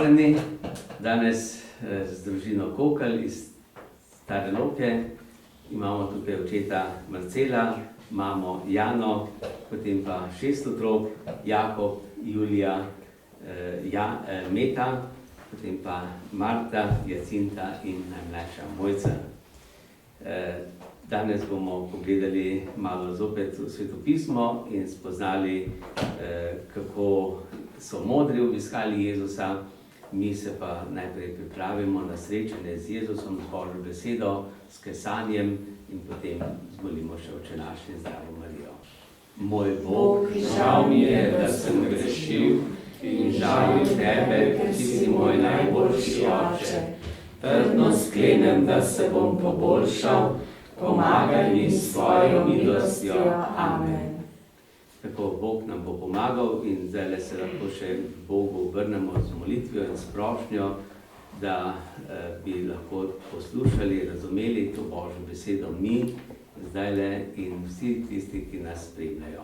Pozdravljeni danes z družino Kokelj iz Stare Loke. Imamo tukaj očeta Marcela, mamo Jano, potem pa 6 otrok, Jakob, Julija, Meta, potem pa Marta, Jacinta in najmlajša Mojca. Danes bomo pogledali malo zopet v Svetopismo in spoznali, kako so modri obiskali Jezusa. Mi se pa najprej pripravimo na srečanje z Jezusom, z Božjo besedo, s kesanjem in potem zmolimo še Oče naš in Zdravo Marijo. Moj Bog, žal mi je, da sem grešil in žalim tebe, ker si moj najboljši oče. Trdno sklenem, da se bom poboljšal, pomagaj mi s svojo milostjo. Amen. Tako Bog nam bo pomagal in zdaj se lahko še Bogu vrnemo z molitvijo in s prošnjo, da bi lahko poslušali, razumeli to Božjo besedo mi, zdajle in vsi tisti, ki nas spremljajo.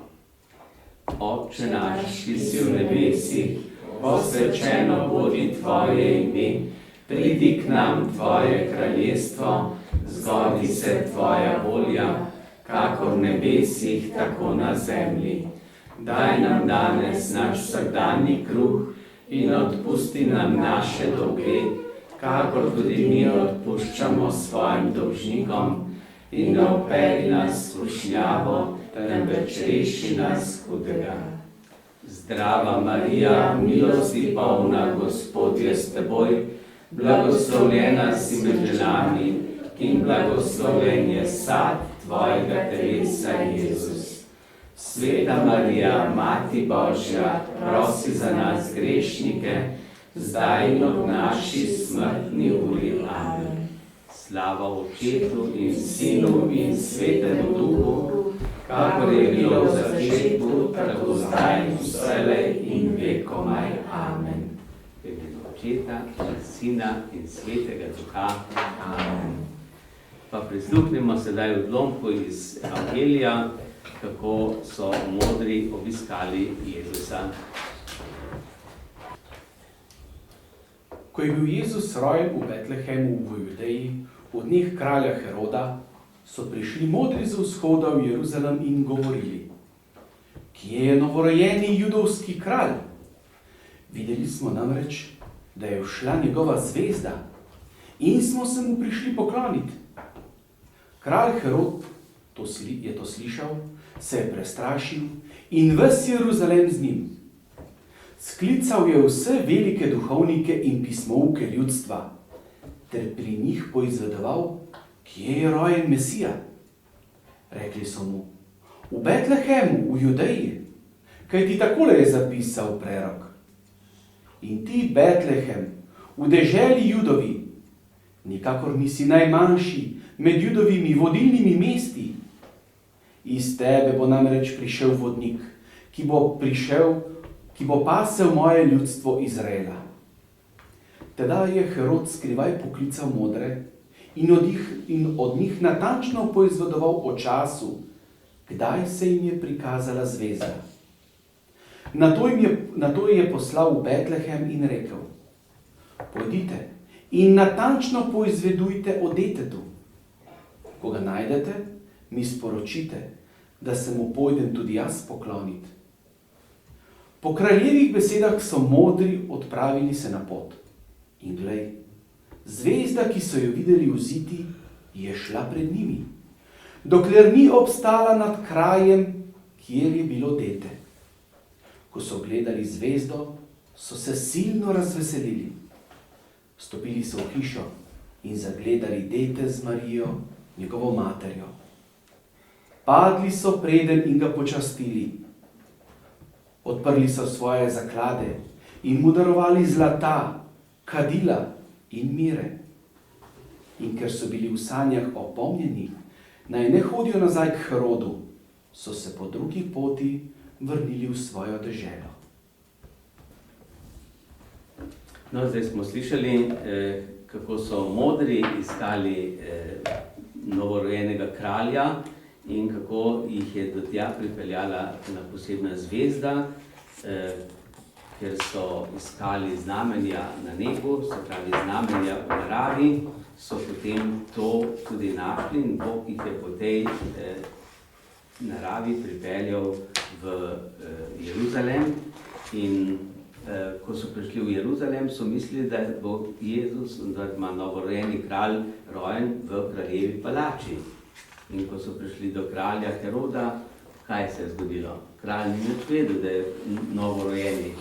Oče naš, ki si v nebesih, posvečeno bodi tvoje ime, pridi k nam tvoje kraljestvo, zgodi se tvoja volja, kakor v nebesih, tako na zemlji. Daj nam danes naš vsakdanji kruh in odpusti nam naše dolge, kakor tudi mi odpuščamo svojim dolžnikom, in ne vpelji nas v skušnjavo, temveč reši nas hudega. Zdrava Marija, milosti polna, Gospod je s teboj, blagoslovljena si med ženami in blagoslovljen je sad tvojega telesa, Jezus. Sveta Marija, Mati Božja, prosi za nas grešnike, zdaj in ob naši smrtni uri. Amen. Slava Očetu in Sinu in Svetemu Duhu, kakor je bilo v začetku, tako zdaj in vselej in vekomaj. Amen. V imenu Očeta in Sina in Svetega Duha. Amen. Pa prisluhnimo sedaj odlomku iz Evangelija, kako so modri obiskali Jezusa. Ko je bil Jezus rojen v Betlehemu v Judeji, v dneh kralja Heroda, so prišli modri z vzhoda v Jeruzalem in govorili: Kje je novorojeni judovski kralj? Videli smo namreč, da je všla njegova zvezda in smo se mu prišli pokloniti. Kralj Herod je to slišal, se je prestrašil in ves Jeruzalem z njim. Sklical je vse velike duhovnike in pismouke ljudstva, ter pri njih poizvedoval, kje je rojen Mesija. Rekli so mu: v Betlehemu, v Judeji, kajti takole je zapisal prerok: In ti, Betlehem, v deželi Judovi, nikakor nisi najmanjši med Judovimi vodilnimi mesti. Iz tebe bo namreč prišel vodnik, ki bo pasel moje ljudstvo Izraela. Teda je Herod skrivaj poklical modre in od njih natančno poizvedoval o času, kdaj se jim je prikazala zvezda. Nato je poslal v Betlehem in rekel: Pojdite in natančno poizvedujte o detetu. Ko ga najdete, mi sporočite, da se mu pojdem tudi jaz pokloniti. Po kraljevih besedah so modri odpravili se na pot. In glej, zvezda, ki so jo videli vziti, je šla pred njimi, dokler ni obstala nad krajem, kjer je bilo dete. Ko so gledali zvezdo, so se silno razveselili. Stopili so v hišo in zagledali dete z Marijo, njegovo materjo. Padli so preden in ga počastili. Odprli so svoje zaklade in mu darovali zlata, kadila in mire. In ker so bili v sanjah opomnjeni, naj ne hodijo nazaj k Herodu, so se po drugi poti vrnili v svojo deželo. No, zdaj smo slišali, kako so modri iskali novorojenega kralja in kako jih je do tja pripeljala ena posebna zvezda, ker so iskali znamenja na nebu, se pravi znamenja v naravi, so potem to tudi našli in Bog jih je po tej naravi pripeljal v Jeruzalem. In ko so prišli v Jeruzalem, so mislili, da bo Jezus, da ima novorojeni kralj rojen v kraljevi palači. In ko so prišli do kralja Heroda, kaj se je zgodilo? Kralj ni nič vedel, da je novorojeni,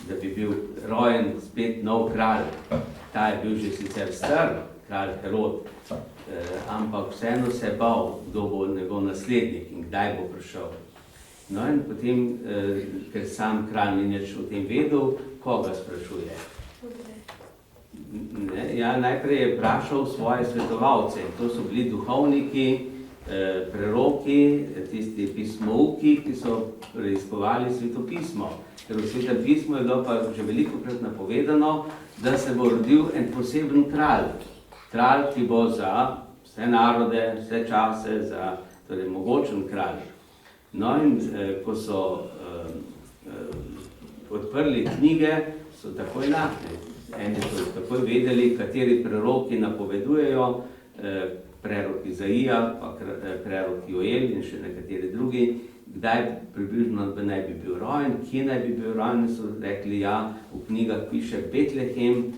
da bi bil rojen spet nov kralj. Ta je bil že sicer star, kralj Herod, ampak vseeno se je bal, kdo bo njegov naslednik in kdaj bo prišel. No in potem, ker sam kralj ni nič o tem vedel, koga sprašuje? Ja, najprej je vprašal svoje svetovalce, to so bili duhovniki, preroki, tisti pismouki, ki so preiskovali svetopismo. Ker v svetem pismu je bilo pa že velikokrat napovedano, da se bo rodil en poseben kralj. Kralj, ki bo za vse narode, vse čase, torej mogočen kralj. No in ko so odprli knjige, so takoj našli. Eni so takoj vedeli, kateri preroki napovedujejo, prerok Izaija, pa prerok Joel in še nekateri drugi, kdaj približno naj bi bil rojen, kje naj bi bil rojen, so rekli, ja, v knjigah piše Betlehem,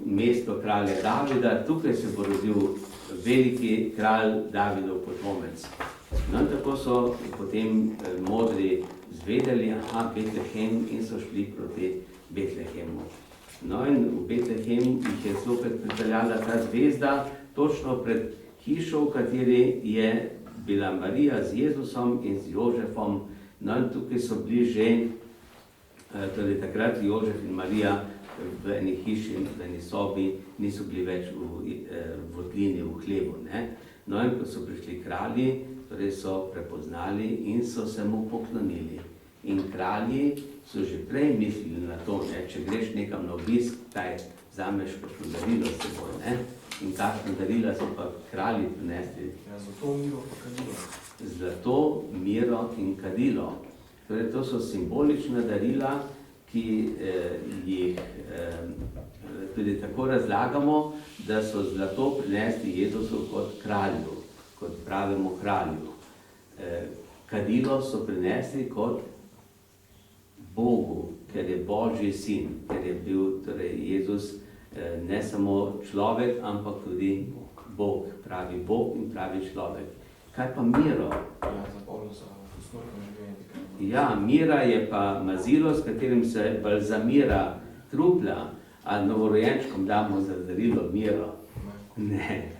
mesto kralja Davida, tukaj se bo rodil veliki kralj Davidov potomec. No, tako so potem modri zvedeli, aha, Betlehem, in so šli proti Betlehemu. No in v Betlehem jih je zopet pripeljala ta zvezda, točno pred hišo, v kateri je bila Marija z Jezusom in z Jožefom. No in tukaj so bili že, torej takrat Jožef in Marija v eni hiši, v eni sobi, niso bili več v votlini, v hlebu, ne. No in ko so prišli kralji, torej so prepoznali in so se mu poklonili. In kralji so že prej mislili na to, ne, če greš nekam na obisk, kaj vzameš kakšno darilo s seboj, ne. In kakšno darila so pa kralji prinesli? Zlato, miro pa kadilo. Zlato, miro in kadilo. Torej, to so simbolična darila, ki jih tudi tako razlagamo, da so zlato prinesli Jezusu kot kralju, kot pravemu kralju. Kadilo so prinesli kot Bogu, ker je Božji sin, ker je bil torej Jezus ne samo človek, ampak tudi Bog, pravi Bog in pravi človek. Kaj pa miro? Ja, zapolno za posmrtno življenje. Ja, mira je pa mazilo, s katerim se balzamira trupla, a novorojenčkom damo za darilo miro. Ne.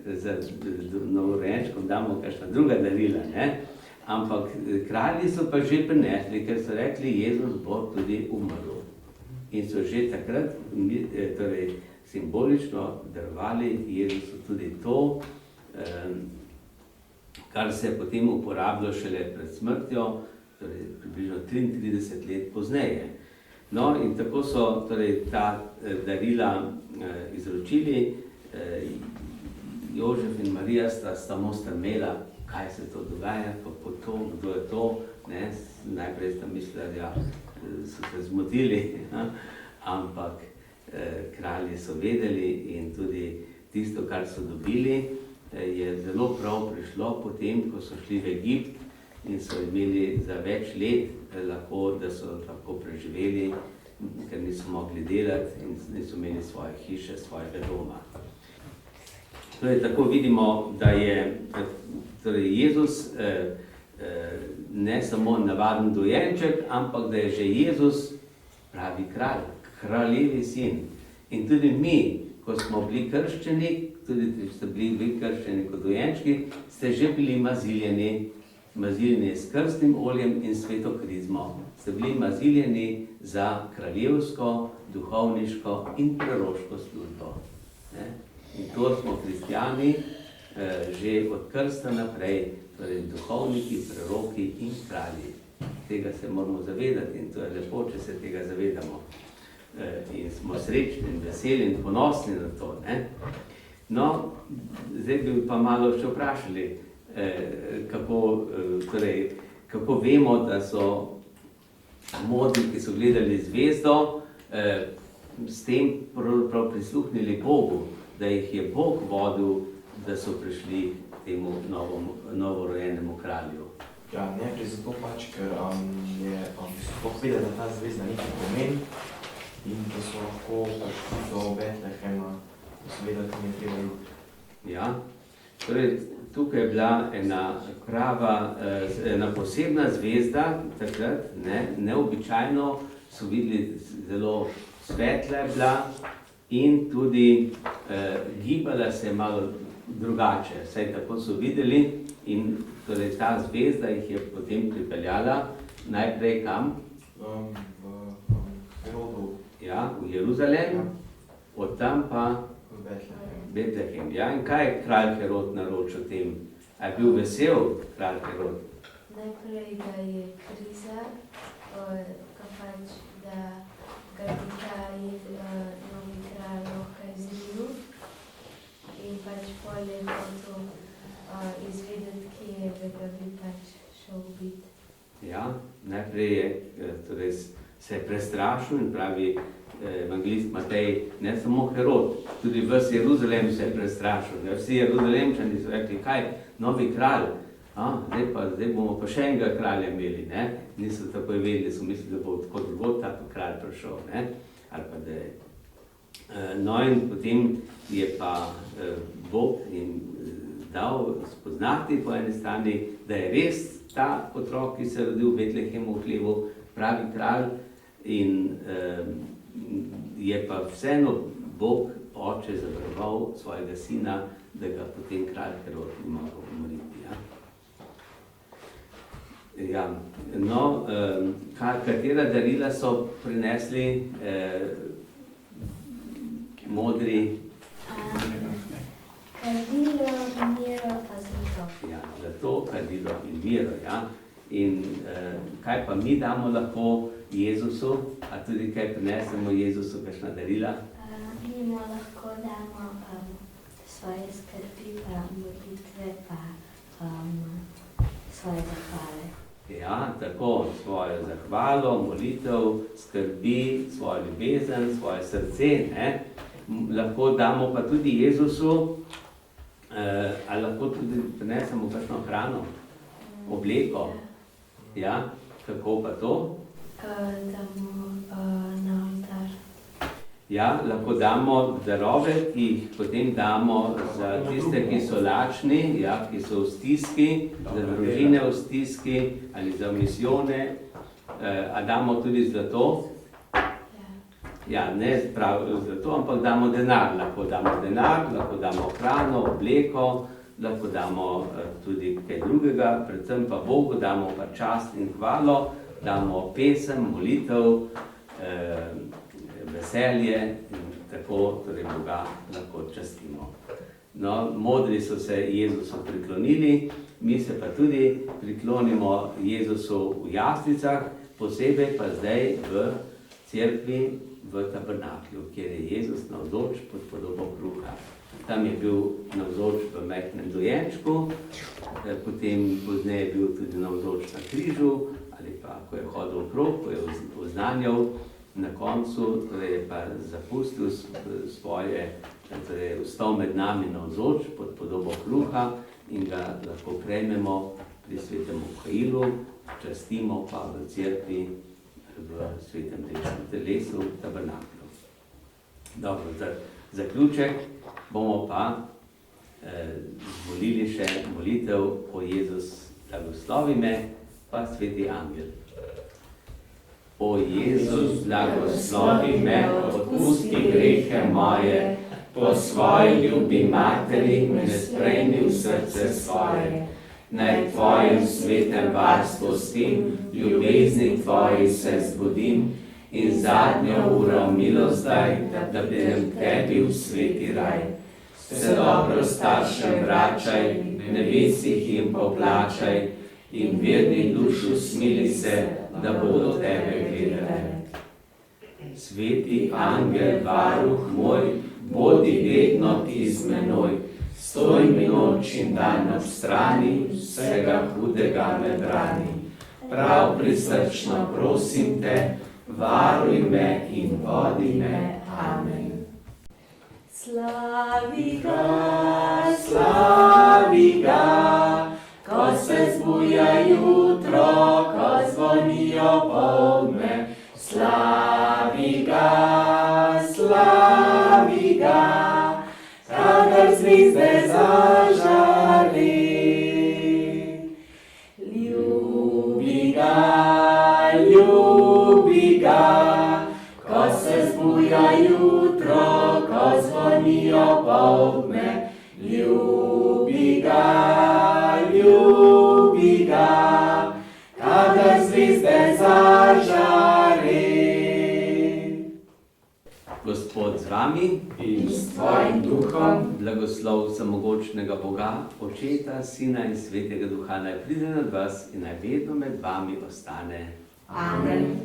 Za novorojenčkom damo kakšna druga darila, ne? Ampak kralji so pa že prinesli, ker so rekli, Jezus bo tudi umrl. In so že takrat torej, simbolično darovali Jezusu tudi to, kar se je potem uporabljalo šele pred smrtjo, torej približno 33 let pozneje. No in tako so torej, ta darila izročili. Jožef in Marija sta samo strmela, kaj se to dogaja, kako to, kdo je to, ne? Najprej sta mislila, da so se zmotili, ampak kralji so vedeli in tudi tisto, kar so dobili, je zelo prav prišlo potem, ko so šli v Egipt in so imeli za več let lahko, da so lahko preživeli, ker niso mogli delati in niso imeli svoje hiše, svojega doma. Torej, tako vidimo, da je torej Jezus ne samo navaden dojenček, ampak da je že Jezus pravi kralj, kraljevi sin. In tudi mi, ko smo bili krščeni, tudi če ste bili krščeni kot dojenčki, ste že bili maziljeni s krstnim oljem in sveto krizmo. Ste bili maziljeni za kraljevsko, duhovniško in proroško službo. Ne? In to smo kristjani že od krsta naprej, torej duhovniki, preroki in kralji. Tega se moramo zavedati in to je lepo, če se tega zavedamo. In smo srečni in veseli in ponosni na to. Ne? No, zdaj bi pa malo še vprašali, kako vemo, da so modri, ki so gledali zvezdo, s tem pravzaprav prisluhnili Bogu, da jih je Bog vodil, da so prišli k temu novorojenemu kralju. Ja, najprej zato pač, ker je sploh vedel, da ta zvezda nekaj pomeni in da so lahko prišli do Betlehema, da so vedeli, kam je treba iti. Ja, torej tukaj je bila ena posebna zvezda, takrat, neobičajno so videli zelo svetla je bila in tudi gibala se malo drugače, saj tako so videli in torej ta zvezda jih je potem pripeljala najprej kam? V Herodu. Ja, v Jeruzalem, od tam pa V Betlehem. Betlehem. Ja, in kaj je kralj Herod naročil tem? A je bil vesel kralj Herod? Najprej, da je kriza, pač, da ga bi ta novi kralj lahko izvedel in pač poleg hotel izvedeti, kje je, da bi pač šel biti. Ja, najprej je torej, se je prestrašil in pravi evangelist Matej, ne samo Herod, tudi ves Jeruzalem se je prestrašil. Vsi Jeruzalemčani so rekli, kaj, novi kralj, zdaj bomo pa še enega kralja imeli, ne? Niso takoj vedeli, so mislili, da bo tako drugod tako kralj prišel, ne? Ali pa da je. No in potem je pa Bog jim dal spoznati po eni strani, da je res ta otrok, ki se je rodil v Betlehemu v hlevu, pravi kralj in je pa vseeno Bog, oče, zavaroval svojega sina, da ga potem kralj Herod ni mogel umoriti. Ja? Ja, no, katera darila so prinesli modri? Kadilo, miro pa zlato. Ja, zlato, kadilo in miro, ja. In kaj pa mi damo lahko Jezusu, a tudi kaj prinesemo Jezusu, kakšna darila? Mi mu lahko damo svoje skrbi, pa molitve, pa svoje zahvale. Ja, tako, svojo zahvalo, molitev, skrbi, svojo ljubezen, svoje srce, ne? Lahko damo pa tudi Jezusu, ali lahko tudi prinesemo kakšno hrano, obleko. Ja, kako pa to? Damo na oltar. Ja, lahko damo darove, ki jih potem damo za tiste, ki so lačni, ja, ki so v stiski, za družine v stiski ali za misijone. A damo tudi zlato? Ja, ne prav zlato, ampak damo denar. Lahko damo hrano, obleko, lahko damo tudi kaj drugega, predvsem pa Bogu damo pa čast in hvalo, damo pesem, molitev, veselje in tako torej Boga lahko častimo. No, modri so se Jezusu priklonili, mi se pa tudi priklonimo Jezusu v jaslicah, posebej pa zdaj v cerkvi, v tabernaklju, kjer je Jezus navzoč pod podobo kruha. Tam je bil navzoč v majhnem dojenčku, potem pozneje je bil tudi navzoč na križu, ali pa ko je hodil okrog, ko je oznanjal, na koncu torej je pa zapustil svoje, torej vstal med nami navzoč pod podobo kruha in ga lahko prejmemo pri svetem obhajilu, častimo pa v cerkvi v svetem telesu, tabernaklju. Dobro, za zaključek bomo pa molili še molitev o Jezus blagoslovi me, pa sveti angel. O Jezus blagoslovi me, odpusti grehe moje, po svoji ljubi materi me sprejmi v srce svoje. Naj tvojim svetem varstvu stim, ljubezni tvoji se zbudim in zadnjo uro milozdaj, da pridem k tebi v sveti raj. Se dobro staršem vračaj, nebesih jim poplačaj in verni dušu smili se, da bodo tebe gledali. Sveti angel, varuh moj, bodi vedno ti z menoj, stoj mi noč in dan ob strani, vsega hudega me brani. prav prisrčno prosim te, varuj me in vodi me. Amen. Slavi ga, ko se zbuja jutro, ko zvonijo poldne. Slavi ga, kadar zvezde zažari. Ljubi ga, ko se zbuja jutro, ko zvonijo poldne. Ljubi ga, kadar zvezde zažari. Gospod z vami In S tvojim duhom, blagoslov samogočnega Boga, Očeta, Sina in Svetega Duha naj pride nad vas in naj vedno med vami ostane. amen.